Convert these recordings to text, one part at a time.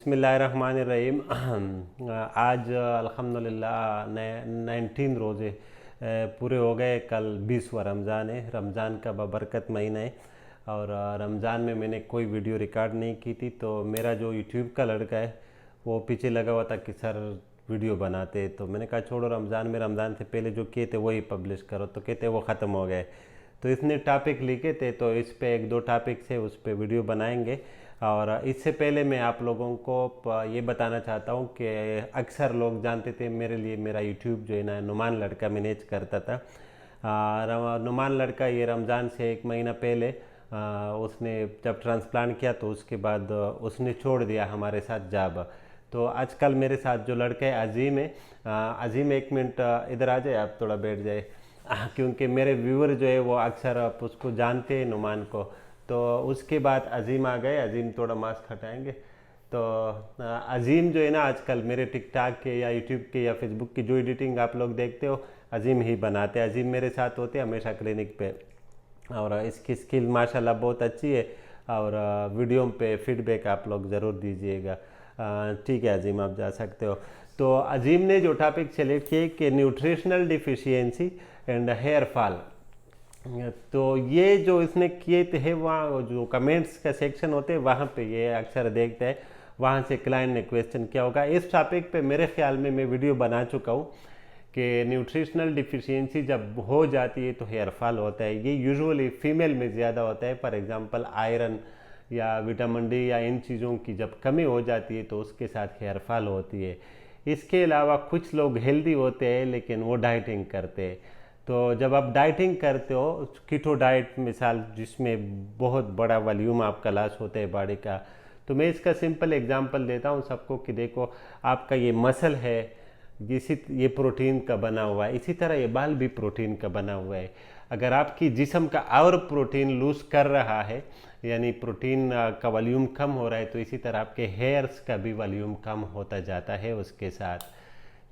बिस्मिल्लाहिर्रहमानिर्रहीम। आज अल्हम्दुलिल्लाह 19 रोज़े पूरे हो गए। कल 20वां रमज़ान है। रमज़ान का बबरकत महीना है और रमज़ान में मैंने कोई वीडियो रिकॉर्ड नहीं की थी, तो मेरा जो यूट्यूब का लड़का है वो पीछे लगा हुआ था कि सर वीडियो बनाते। तो मैंने कहा छोड़ो, रमज़ान में रमज़ान से पहले जो किए थे वही पब्लिश करो। तो कहते वो ख़त्म हो गए। तो इसने टॉपिक लिखे थे, तो इस पे एक दो टॉपिक से उस पे वीडियो बनाएंगे। और इससे पहले मैं आप लोगों को ये बताना चाहता हूँ कि अक्सर लोग जानते थे मेरे लिए मेरा यूट्यूब जो है ना नुमान लड़का मैनेज करता था। नुमान लड़का ये रमज़ान से एक महीना पहले उसने जब ट्रांसप्लांट किया तो उसके बाद उसने छोड़ दिया हमारे साथ जॉब। तो आजकल मेरे साथ जो लड़का है अजीम है। अजीम एक मिनट इधर आ जाए, आप थोड़ा बैठ जाए क्योंकि मेरे व्यूअर जो है वो अक्सर आप उसको जानते हैं नुमान को। तो उसके बाद अजीम आ गए। अजीम थोड़ा मास्क हटाएंगे। तो अजीम जो है ना आजकल मेरे टिकटॉक के या यूट्यूब के या फेसबुक की जो एडिटिंग आप लोग देखते हो अजीम ही बनाते हैं। अजीम मेरे साथ होते हैं हमेशा क्लिनिक पे और इसकी स्किल माशाल्लाह बहुत अच्छी है। और वीडियो पे फीडबैक आप लोग ज़रूर दीजिएगा। ठीक है अजीम, आप जा सकते हो। तो अजीम ने जो टॉपिक सेलेक्ट किए कि nutritional deficiency and hair fall. तो ये जो इसने किए थे वहाँ जो कमेंट्स का सेक्शन होते हैं वहाँ पे ये अक्सर देखते हैं, वहाँ से क्लाइंट ने क्वेश्चन किया होगा। इस टॉपिक पे मेरे ख्याल में मैं वीडियो बना चुका हूँ कि न्यूट्रिशनल डिफिशियंसी जब हो जाती है तो हेयर फॉल होता है। ये यूजुअली फीमेल में ज़्यादा होता है। फॉर एग्जांपल आयरन या विटामिन डी या इन चीज़ों की जब कमी हो जाती है तो उसके साथ हेयर फॉल होती है। इसके अलावा कुछ लोग हेल्दी होते हैं लेकिन वो डाइटिंग करते हैं। तो जब आप डाइटिंग करते हो कीटो डाइट मिसाल जिसमें बहुत बड़ा वॉल्यूम आपका लॉस होता है बॉडी का, तो मैं इसका सिंपल एग्जांपल देता हूँ सबको कि देखो आपका ये मसल है, ये प्रोटीन का बना हुआ है, इसी तरह ये बाल भी प्रोटीन का बना हुआ है। अगर आपकी जिस्म का और प्रोटीन लूज कर रहा है यानी प्रोटीन का वॉल्यूम कम हो रहा है, तो इसी तरह आपके हेयर्स का भी वॉल्यूम कम होता जाता है उसके साथ।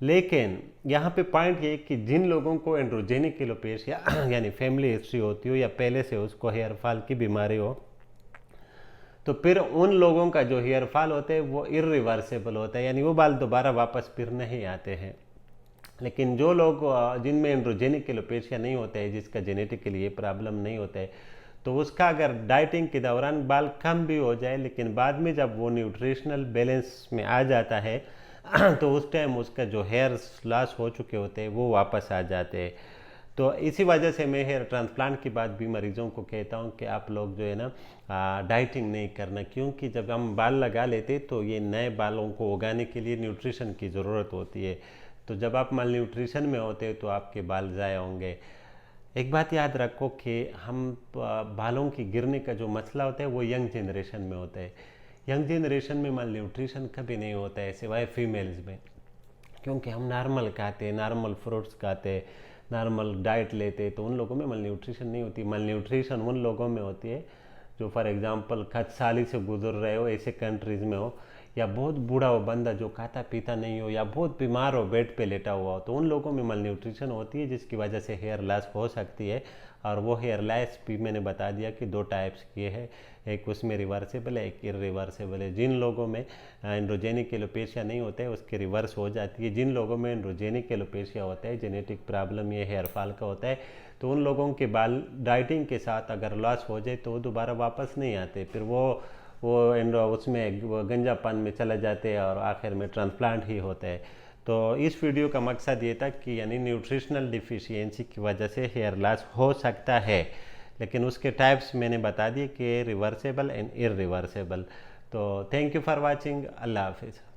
लेकिन यहाँ पे पॉइंट ये कि जिन लोगों को एंड्रोजेनिक एलोपेशिया यानी फैमिली हिस्ट्री होती हो या पहले से उसको हेयर फॉल की बीमारी हो, तो फिर उन लोगों का जो हेयर फॉल होता है वो इरिवर्सिबल होता है, यानी वो बाल दोबारा वापस फिर नहीं आते हैं। लेकिन जो लोग जिनमें एंड्रोजेनिक एलोपेशिया नहीं होता है, जिसका जेनेटिकली ये प्रॉब्लम नहीं होता है, तो उसका अगर डाइटिंग के दौरान बाल कम भी हो जाए लेकिन बाद में जब वो न्यूट्रिशनल बैलेंस में आ जाता है तो उस टाइम उसका जो हेयर लॉस हो चुके होते हैं वो वापस आ जाते हैं। तो इसी वजह से मैं हेयर ट्रांसप्लांट के बाद भी मरीज़ों को कहता हूँ कि आप लोग जो है ना डाइटिंग नहीं करना, क्योंकि जब हम बाल लगा लेते तो ये नए बालों को उगाने के लिए न्यूट्रिशन की ज़रूरत होती है। तो जब आप माल न्यूट्रिशन में होते हो तो आपके बाल ज़ाया होंगे। एक बात याद रखो कि हम बालों की गिरने का जो मसला होता है वो यंग जनरेशन में होता है। यंग जनरेशन में माल न्यूट्रिशन कभी नहीं होता है सिवाय फीमेल्स में, क्योंकि हम नॉर्मल खाते हैं, नॉर्मल फ्रूट्स खाते हैं, नॉर्मल डाइट लेते हैं, तो उन लोगों में माल न्यूट्रिशन नहीं होती। माल न्यूट्रिशन उन लोगों में होती है जो फॉर एग्जांपल खतसाली से गुजर रहे हो, ऐसे कंट्रीज़ में हो, या बहुत बूढ़ा हो बंदा जो खाता पीता नहीं हो, या बहुत बीमार हो बेड पे लेटा हुआ हो, तो उन लोगों में माल न्यूट्रिशन होती है जिसकी वजह से हेयर लॉस हो सकती है। और वो हेयर लॉस भी मैंने बता दिया कि दो टाइप्स की है, एक उसमें रिवर्सिबल है, एक इरिवर्सिबल है। जिन लोगों में एंड्रोजेनिक एलोपेशिया नहीं होता है उसके रिवर्स हो जाती है। जिन लोगों में एंड्रोजेनिक एलोपेशिया होता है, जेनेटिक प्रॉब्लम ये हेयर फॉल का होता है, तो उन लोगों के बाल डाइटिंग के साथ अगर लॉस हो जाए तो वो दोबारा वापस नहीं आते, फिर वो उसमें गंजापन में चले जाते हैं और आखिर में ट्रांसप्लांट ही होता है। तो इस वीडियो का मकसद ये था कि यानी न्यूट्रिशनल डिफिशियंसी की वजह से हेयर लॉस हो सकता है, लेकिन उसके टाइप्स मैंने बता दिए कि रिवर्सेबल एंड इरिवर्सेबल। तो थैंक यू फॉर वाचिंग। अल्लाह हाफिज़।